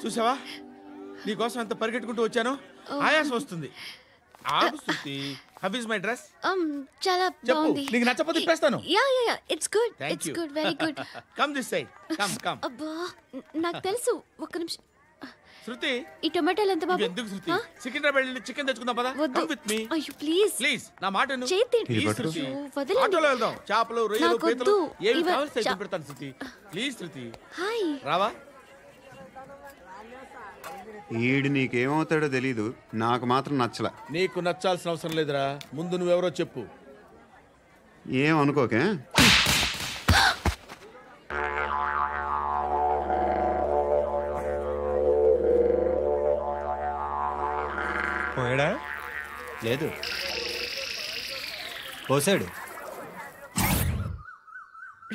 చూసావా నీకోసం ఎంత పరిగెట్టుకుంటూ వచ్చాను. ఆయాసం వస్తుంది. ఆగు Shruti. How is my dress? చాలా బాగుంది. నీకు నచ్చకపోతే తిప్పేస్తాను. Yeah it's good. It's good, very good. Come this side. Come. అబ్బా నాకు తెలుసు. ఒక్క నిమిషం. శృతి ఈ టొమాటోలు ఎంత బాబు? ఎందుకు శృతి? సికింద్రాబాద్ వెళ్ళి చికెన్ తెచ్చుకుందాం పద. Come with me. అయ్యో ప్లీజ్ నా మాట విను. ప్లీజ్ శృతి. వదలండి. ఆటోలో వెళ్దాం. చేపలు, రొయ్యలు, పీతలు ఏవి కావాలో తెచ్చి పెడతాను శృతి. Please Shruti. హాయ్. రావా? ఈడు నీకేమవుతాడో తెలీదు, నాకు మాత్రం నచ్చలా. నీకు నచ్చాల్సిన అవసరం లేదురా. ముందు నువ్వెవరో చెప్పు. ఏమనుకోకే. పోయాడా? లేదు, పోసాడు.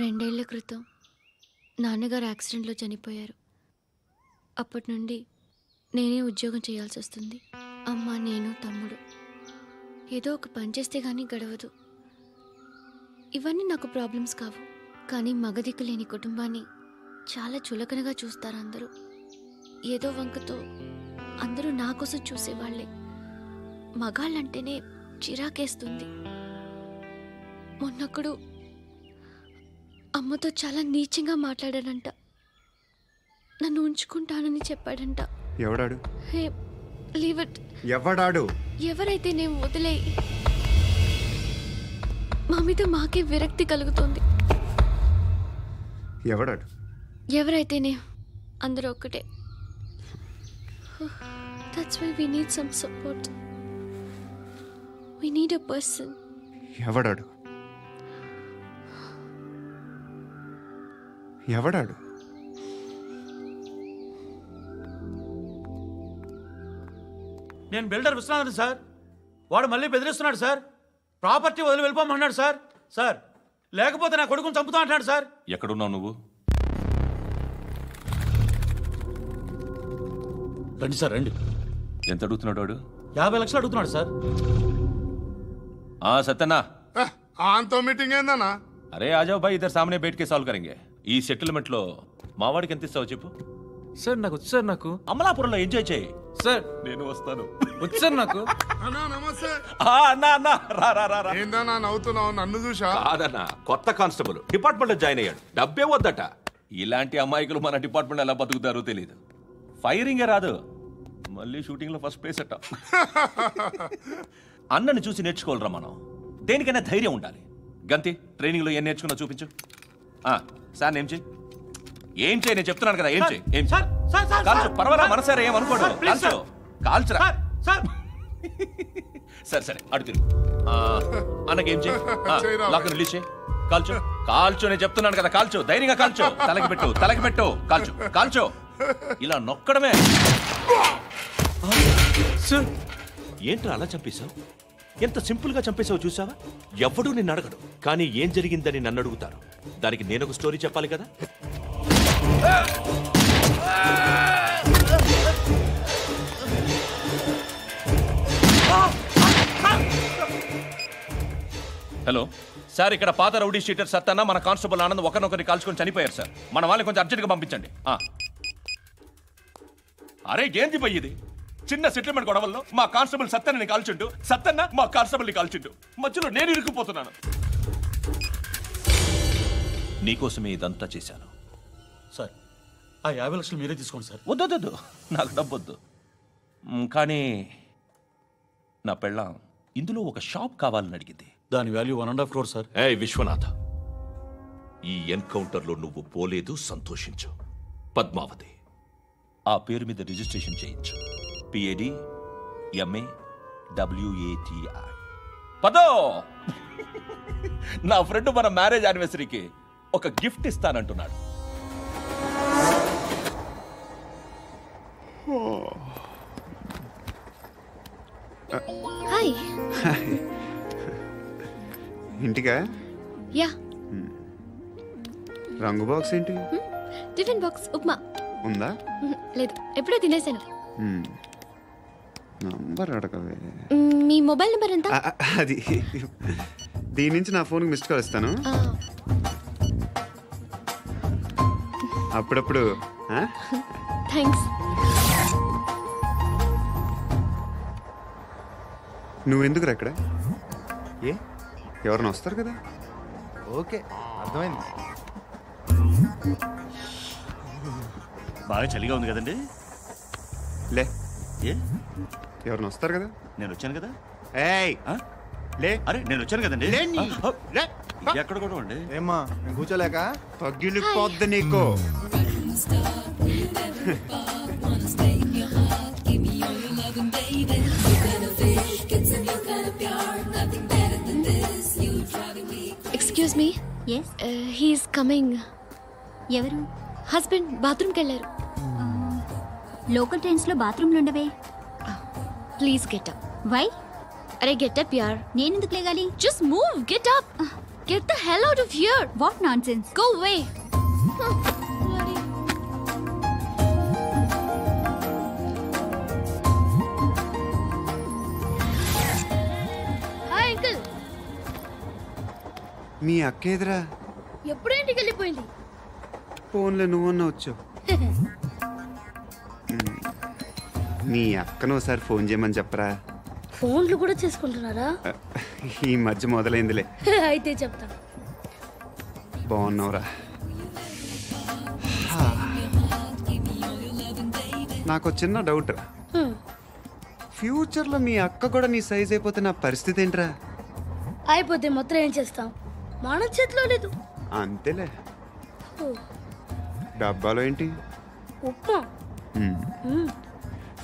2 ఏళ్ల క్రితం నాన్నగారు యాక్సిడెంట్లో చనిపోయారు. అప్పటి నుండి నేనే ఉద్యోగం చేయాల్సి వస్తుంది. అమ్మ, నేను, తమ్ముడు ఏదో ఒక పని చేస్తే కానీ గడవదు. ఇవన్నీ నాకు ప్రాబ్లమ్స్ కావు, కానీ మగదిక్కు లేని కుటుంబాన్ని చాలా చులకనగా చూస్తారు అందరూ. ఏదో వంకతో అందరూ నా కోసం చూసేవాళ్లే. మగాళ్ళంటేనే చిరాకేస్తుంది. మొన్నొక్కడు అమ్మతో చాలా నీచంగా మాట్లాడాడంట. నన్ను ఉంచుకుంటానని చెప్పాడంట. ఎవడాడు? Hey leave it. ఎవడాడు? ఎవరైతే నేను వదిలే. మా మీద మాకే విరక్తి కలుగుతుంది. ఎవడాడు? ఎవరైతేనే అందరూ ఒక్కటే. That's why we need some support. We need a person. ఎవడాడు? ఎవడాడు? నేను బిల్డర్ విశ్వనాథన్ సార్. వాడు మళ్ళీ బెదిరిస్తున్నాడు సార్. ప్రాపర్టీ వదిలి వెళ్ళిపోమన్నాడు సార్. సార్ లేకపోతే నా కొడుకుని చంపుతా అంటున్నాడు సార్. ఎక్కడున్నావు నువ్వు? రండి సార్ రండి. ఎంత అడుగుతున్నాడు వాడు? 50 లక్షలు అడుగుతున్నాడు సార్. सत्यना मीटिंग अरे आ जाओ भाई, इधर सामने बैठ के सॉल्व करेंगे. ఈ సెటిల్మెంట్ లో మావాడికి ఎంత ఇస్తావో చెప్పు. సార్ నాకు వచ్చు సార్. నాకు అమలాపురంలో ఎంజాయ్ చేయి సార్. నేను వస్తాను. వచ్చు సార్ నాకు. అన్నా నమస్తే. అన్నా అన్నా రా రా రా. ఏందన్నా నవ్వుతున్నావు? నన్ను చూసా? కాదన్నా, కొత్త కానిస్టేబుల్ డిపార్ట్మెంట్ లో జాయిన్ అయ్యాడు. డబ్బే వద్దట. ఇలాంటి అమాయకులు మన డిపార్ట్మెంట్ ఎలా బతుకుతారో తెలియదు. ఫైరింగే రాదు, మళ్ళీ షూటింగ్ లో ఫస్ట్ ప్లేస్ అట్ట. అన్నని చూసి నేర్చుకోవాలరా మనం. దేనికైనా ధైర్యం ఉండాలి. గంతి, ట్రైనింగ్ లో ఏం నేర్చుకున్నా చూపించు. సార్ ఏం చేయి, ఏం చేయి, నేను చెప్తున్నాను కదా. ఏం చేయి, ఏం కాల్చు. పర్వాలా, మనసారా ఏమనుకోడు. కాల్చు, కాల్చురా. సరే సరే అడు తిరుగు. అన్నకేం చేయి, లాక్ రిలీజ్ చేయి. కాల్చు కాల్చు, నేను చెప్తున్నాను కదా. కాల్చు, ధైర్యంగా కాల్చు. తలకి పెట్టు, తలకి పెట్టు. కాల్చు కాల్చు. ఇలా నొక్కడమే. ఏంట్రా అలా చంపేశావు? ఎంత సింపుల్ గా చంపేశావు చూసావా? ఎవడూ నిన్ను అడగడు, కానీ ఏం జరిగిందని నన్ను అడుగుతారు. దానికి నేను ఒక స్టోరీ చెప్పాలి కదా. హలో సార్, ఇక్కడ పాత రౌడీ షీటర్ సత్తన్న, మన కానిస్టేబుల్ ఆనంద్ ఒకరినొకరిని కాల్చుకొని చనిపోయారు సార్. మన వాళ్ళని కొంచెం అర్జెంట్గా పంపించండి. అరే ఏంది పోయి ఇది? చిన్న సెటిల్మెంట్ గొడవల్లో మా కానిస్టేబుల్ సత్తన్నని కాల్చుండు, సత్తన్న మా కానిస్టేబుల్ని కాల్చుండు. మధ్యలో నేను ఇరుక్కుపోతున్నాను. నీకోసమే ఇదంతా చేశాను సార్. ఆ 50 లక్షలు మీరే తీసుకోండి సార్. వద్దొద్దు, నాకు డబ్బొద్దు. కానీ నా పెళ్ళాం ఇందులో ఒక షాప్ కావాలని అడిగింది. దాని వాల్యూ 1.5 crore సార్. ఏ విశ్వనాథ, ఈ ఎన్కౌంటర్లో నువ్వు పోలేదు, సంతోషించు. పద్మావతి ఆ పేరు మీద రిజిస్ట్రేషన్ చేయించు. PAD MA WATI. పదో, నా ఫ్రెండ్ మన మ్యారేజ్ యానివర్సరీకి ఒక గిఫ్ట్ ఇస్తానంటున్నాడు. హాయ్. ఇంటికా? యా. రంగు బాక్స్ ఏంటి? టిఫిన్ బాక్స్ ఉప్మా ఉందా? లేదు, ఎప్పుడో తినేసాను. నంబర్ అడగవే. మీ మొబైల్ నెంబర్ ఎంత? అది దీని నుంచి నా ఫోన్కి మిస్డ్ కాల్ ఇస్తాను. థ్యాంక్స్. నువ్వెందుకురా ఇక్కడ? ఏ ఎవరైనా వస్తారు కదా. ఓకే, అర్థమైంది. బాగా చలిగా ఉంది కదండి. లే, ఏ ఎవరైనా వస్తారు కదా. నేను వచ్చాను కదా. ఏయ్ ఆ? లే, అరే నేను వచ్చాను కదండి. లే నీ. ఆ, లే. ఎక్కడ కూడా అండి. ఏమ్మా నేను కూర్చోలేక? తగ్గిలిపోద్ది నీకు. Excuse me. Yes, he's coming. ఎవరు? హస్బెండ్ బాత్రూమ్కి వెళ్ళారు. లోకల్ ట్రైన్స్లో బాత్రూమ్లు ఉండవే. Please get up. వై? అరే గెట్ అప్ యార్. నేనెందుకు లేగాలి? Just move, get up. Get the hell out of here. What nonsense. Go away. Hi uncle. మీ అక్క ఎదురా? ఎప్పుడు ఇంటికి వెళ్ళిపోయింది? ఫోన్లో నువ్వన్నా వచ్చు. మీ అక్కను ఒకసారి ఫోన్ చేయమని చెప్పరా. ఫోన్లు కూడా చేసుకుంటున్నారా? ఈ మధ్య మొదలైందిలే. అయితే చెప్తా. బాగున్నావురా? నాకు చిన్న డౌట్ రా. ఫ్యూచర్లో మీ అక్క కూడా నీ సైజ్ అయిపోతే నా పరిస్థితి ఏంట్రా? అయిపోతే మొత్తం ఏం చేస్తాం? మన చేతిలో లేదు. అంతేలే. డబ్బాలో ఏంటి? ఉప్మా.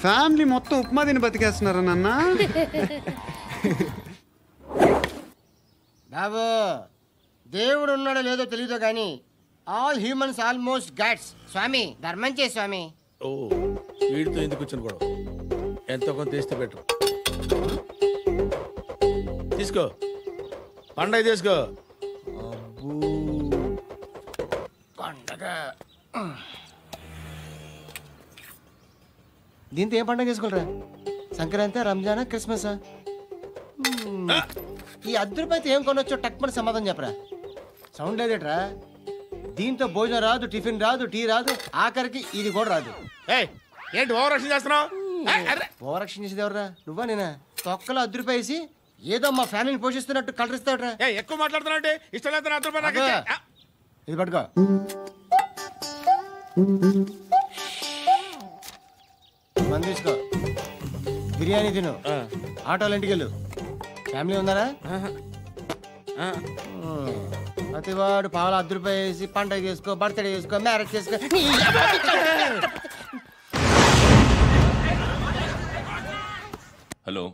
ఫ్యామిలీ మొత్తం ఉప్మా తిని బతికేస్తున్నారా నాన్న? బాబు, దేవుడు ఉన్నాడో లేదో తెలియదు కానీ ఆల్ హ్యూమన్స్ ఆల్మోస్ట్ గాడ్స్. స్వామి ధర్మం చే స్వామి. ఓ, వీడితో ఎందుకు వచ్చిన గొడవ? ఎంతో కొంత తీస్తే పెట్టు. తీసుకో, పండగ తీసుకో. పండగ దీంతో ఏం పండగ చేసుకోరా? సంక్రాంతి, రంజానా, క్రిస్మసా? ఈ ₹10 ఏం కొనొచ్చో టక్మని సమాధానం చెప్పరా. సౌండ్ లేదేట్రా? దీంతో భోజనం రాదు, టిఫిన్ రాదు, టీ రాదు, ఆఖరికి ఇది కూడా రాదు. ఏయ్, ఏంటి ఓవర్ రక్షణ చేస్తున్నావు? ఓవరాక్షన్ చేసేది ఎవరా? నువ్వా నేనా? తొక్కలో ₹10 వేసి ఏదో మా ఫ్యామిలీని పోషిస్తున్నట్టు కలరిస్తాడరా. ఎక్కువ మాట్లాడుతున్నావు అంటే ఇష్టం లేదు. ₹10 నాకు ఇచ్చే. ఇది పట్టుకో. మంది తీసుకో, బిర్యానీ తిను, ఆటోలు ఇంటికి వెళ్ళు. ఫ్యామిలీ ఉన్నారా? ప్రతివాడు పావులు ₹10 వేసి పండగ చేసుకో, బర్త్డే చేసుకో, మ్యారేజ్ చేసుకో. హలో